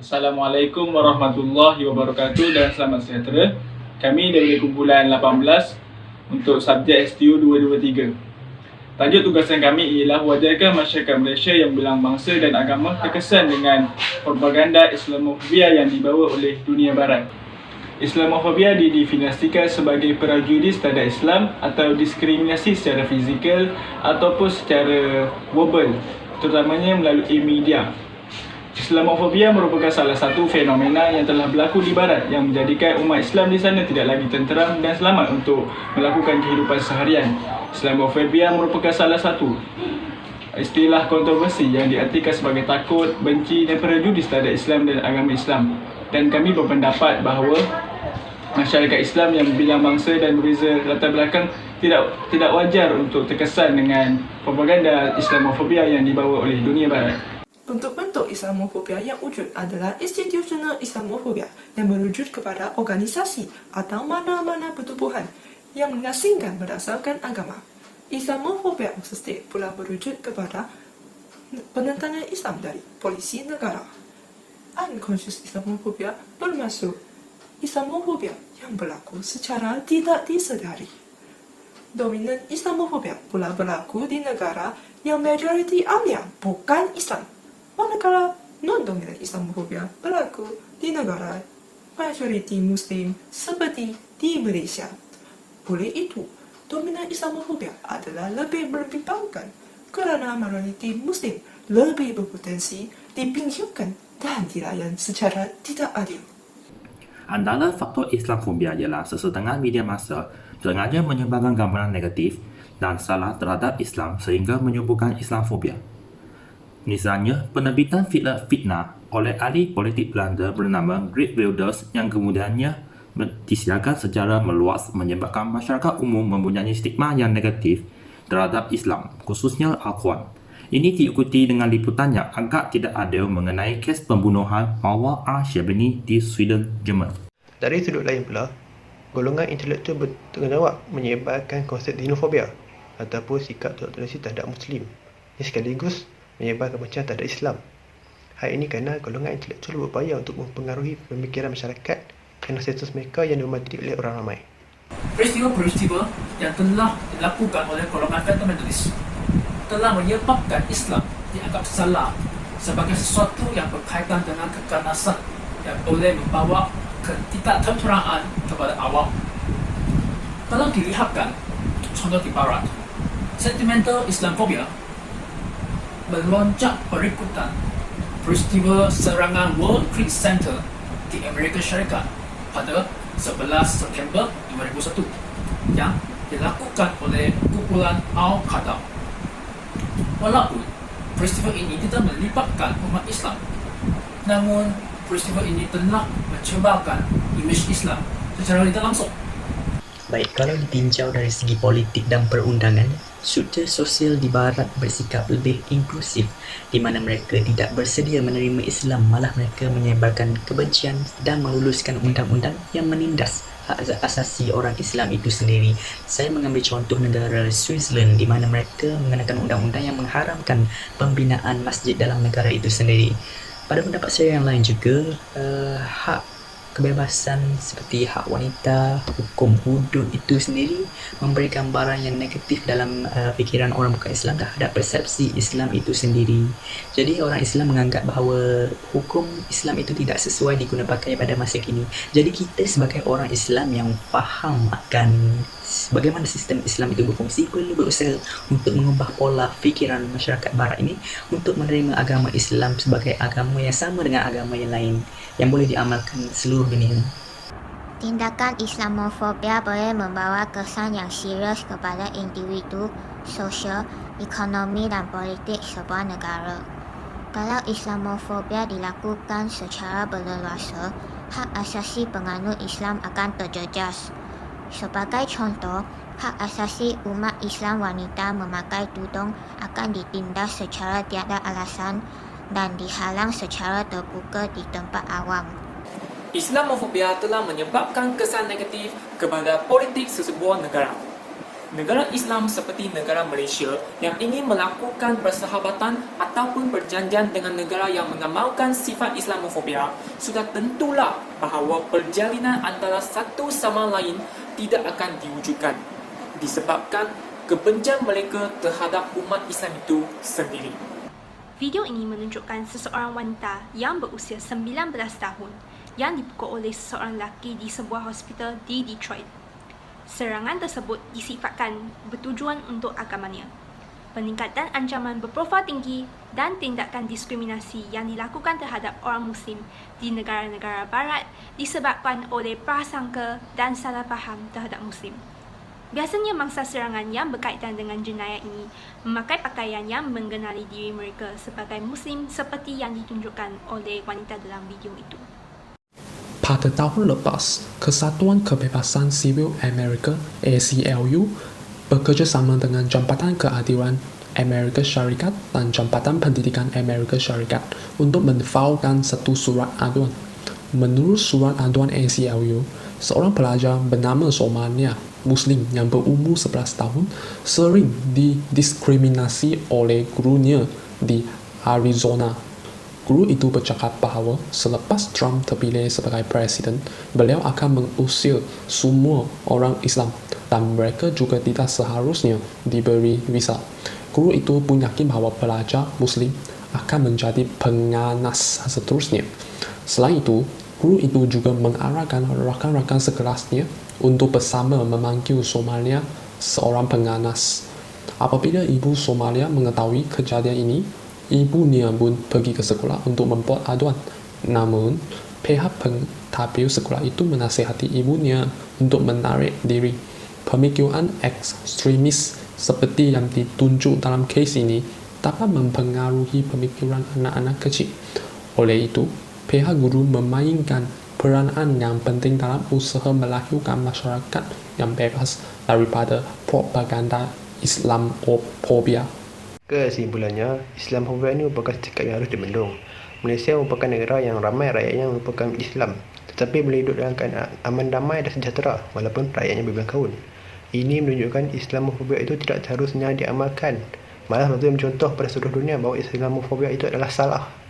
Assalamualaikum warahmatullahi wabarakatuh dan selamat sejahtera. Kami dari kumpulan 18 untuk subjek STU 223. Tajuk tugasan kami ialah wajarkah masyarakat Malaysia yang belang bangsa dan agama terkesan dengan propaganda Islamofobia yang dibawa oleh dunia barat. Islamofobia didefinisikan sebagai prejudis terhadap Islam atau diskriminasi secara fizikal ataupun secara verbal, terutamanya melalui media. Islamofobia merupakan salah satu fenomena yang telah berlaku di barat yang menjadikan umat Islam di sana tidak lagi tenteram dan selamat untuk melakukan kehidupan seharian. Islamofobia merupakan salah satu istilah kontroversi yang diartikan sebagai takut, benci dan prejudis terhadap Islam dan agama Islam. Dan kami berpendapat bahawa masyarakat Islam yang berbilang bangsa dan berbeza latar belakang tidak wajar untuk terkesan dengan propaganda Islamofobia yang dibawa oleh dunia barat. Bentuk-bentuk Islamofobia yang wujud adalah institutional Islamofobia yang merujuk kepada organisasi atau mana-mana pertubuhan yang mengasingkan berdasarkan agama. Islamofobia state pula merujuk kepada penentangan Islam dari polisi negara. Unconscious Islamofobia bermaksud Islamofobia yang berlaku secara tidak disedari. Dominan Islamofobia pula berlaku di negara yang majoriti ahlinya bukan Islam. Manakala non-dominan Islamofobia berlaku di negara majoriti Muslim seperti di Malaysia. Oleh itu, dominan Islamofobia adalah lebih berbimbangkan kerana majoriti Muslim lebih berpotensi dipinggirkan dan dilayan secara tidak adil. Antara faktor Islamofobia ialah sesetengah media massa sengaja menyebarkan gambaran negatif dan salah terhadap Islam sehingga menyuburkan Islamofobia. Misalnya, penerbitan fitnah oleh ahli politik Belanda bernama Geert Wilders yang kemudiannya disiarkan secara meluas menyebabkan masyarakat umum mempunyai stigma yang negatif terhadap Islam, khususnya Al-Quran. Ini diikuti dengan liputan yang agak tidak adil mengenai kes pembunuhan Mawar al-Shabani di Sweden, Jerman. Dari sudut lain pula, golongan intelektual bertanggungjawab menyebarkan konsep dinofobia ataupun sikap toleransi terhadap Muslim yang sekaligus menyebar kebencian terhadap Islam. Hal ini kerana golongan intelektual berupaya untuk mempengaruhi pemikiran masyarakat kerana status mereka yang dihormati oleh orang ramai. Peristiwa-peristiwa yang telah dilakukan oleh golongan fundamentalis telah menyebabkan Islam dianggap salah sebagai sesuatu yang berkaitan dengan keganasan yang boleh membawa ketidaktenteraan kepada awam. Telah dilihatkan contoh di barat, sentimental Islamofobia melonjak berikutan peristiwa serangan World Trade Center di Amerika Syarikat pada 11 September 2001 yang dilakukan oleh kumpulan Al-Qaeda. Walaupun peristiwa ini tidak melibatkan umat Islam, namun peristiwa ini telah mencemarkan imej Islam secara tidak langsung. Baik, kalau ditinjau dari segi politik dan perundangan, struktur sosial di barat bersikap lebih inklusif di mana mereka tidak bersedia menerima Islam, malah mereka menyebarkan kebencian dan meluluskan undang-undang yang menindas hak asasi orang Islam itu sendiri. Saya mengambil contoh negara Switzerland di mana mereka mengenakan undang-undang yang mengharamkan pembinaan masjid dalam negara itu sendiri. Pada pendapat saya yang lain juga, hak kebebasan seperti hak wanita, hukum hudud itu sendiri memberi gambaran yang negatif dalam fikiran orang bukan Islam terhadap persepsi Islam itu sendiri. Jadi orang Islam menganggap bahawa hukum Islam itu tidak sesuai diguna pakai pada masa kini. Jadi kita sebagai orang Islam yang faham akan bagaimana sistem Islam itu berfungsi perlu berusaha untuk mengubah pola fikiran masyarakat barat ini untuk menerima agama Islam sebagai agama yang sama dengan agama yang lain yang boleh diamalkan seluruh dunia. Tindakan Islamofobia boleh membawa kesan yang serius kepada individu, sosial, ekonomi dan politik sebuah negara. Kalau Islamofobia dilakukan secara berleluasa, hak asasi penganut Islam akan terjejas. Sebagai contoh, hak asasi umat Islam wanita memakai tudung akan ditindas secara tiada alasan dan dihalang secara terbuka di tempat awam. Islamofobia telah menyebabkan kesan negatif kepada politik sesebuah negara. Negara Islam seperti negara Malaysia yang ingin melakukan persahabatan ataupun perjanjian dengan negara yang mengamalkan sifat Islamofobia, sudah tentulah bahawa perjalinan antara satu sama lain tidak akan diwujudkan disebabkan kebencian mereka terhadap umat Islam itu sendiri. Video ini menunjukkan seseorang wanita yang berusia 19 tahun yang dipukul oleh seseorang lelaki di sebuah hospital di Detroit. Serangan tersebut disifatkan bertujuan untuk agamanya. Peningkatan ancaman berprofil tinggi dan tindakan diskriminasi yang dilakukan terhadap orang Muslim di negara-negara barat disebabkan oleh prasangka dan salah faham terhadap Muslim. Biasanya mangsa serangan yang berkaitan dengan jenayah ini memakai pakaian yang mengenali diri mereka sebagai Muslim seperti yang ditunjukkan oleh wanita dalam video itu. Pada tahun lepas, Kesatuan Kebebasan Sivil Amerika (ACLU) bekerjasama dengan Jambatan Keadilan Amerika Syarikat dan Jambatan Pendidikan Amerika Syarikat untuk menfaulkan satu surat aduan. Menurut surat aduan ACLU, seorang pelajar bernama Somalia Muslim yang berumur 11 tahun sering didiskriminasi oleh gurunya di Arizona. Guru itu bercakap bahawa selepas Trump terpilih sebagai presiden, beliau akan mengusir semua orang Islam dan mereka juga tidak seharusnya diberi visa. Guru itu pun yakin bahawa pelajar Muslim akan menjadi penganas seterusnya. Selain itu, guru itu juga mengarahkan rakan-rakan sekelasnya untuk bersama memanggil Somalia seorang penganas. Apabila ibu Somalia mengetahui kejadian ini, ibunya pun pergi ke sekolah untuk membuat aduan. Namun, pihak pentadbir sekolah itu menasihati ibunya untuk menarik diri. Pemikiran ekstremis seperti yang ditunjuk dalam kes ini dapat mempengaruhi pemikiran anak-anak kecil. Oleh itu, pihak guru memainkan peranan yang penting dalam usaha melahirkan masyarakat yang bebas daripada propaganda Islamofobia. Kesimpulannya, Islamofobia ini merupakan sikap yang harus dibendung. Malaysia merupakan negara yang ramai rakyatnya merupakan Islam, tetapi boleh hidup dalam keadaan aman damai dan sejahtera walaupun rakyatnya berbeza kaum. Ini menunjukkan Islamofobia itu tidak seharusnya diamalkan. Malah bagi mencontoh pada seluruh dunia bahawa Islamofobia itu adalah salah.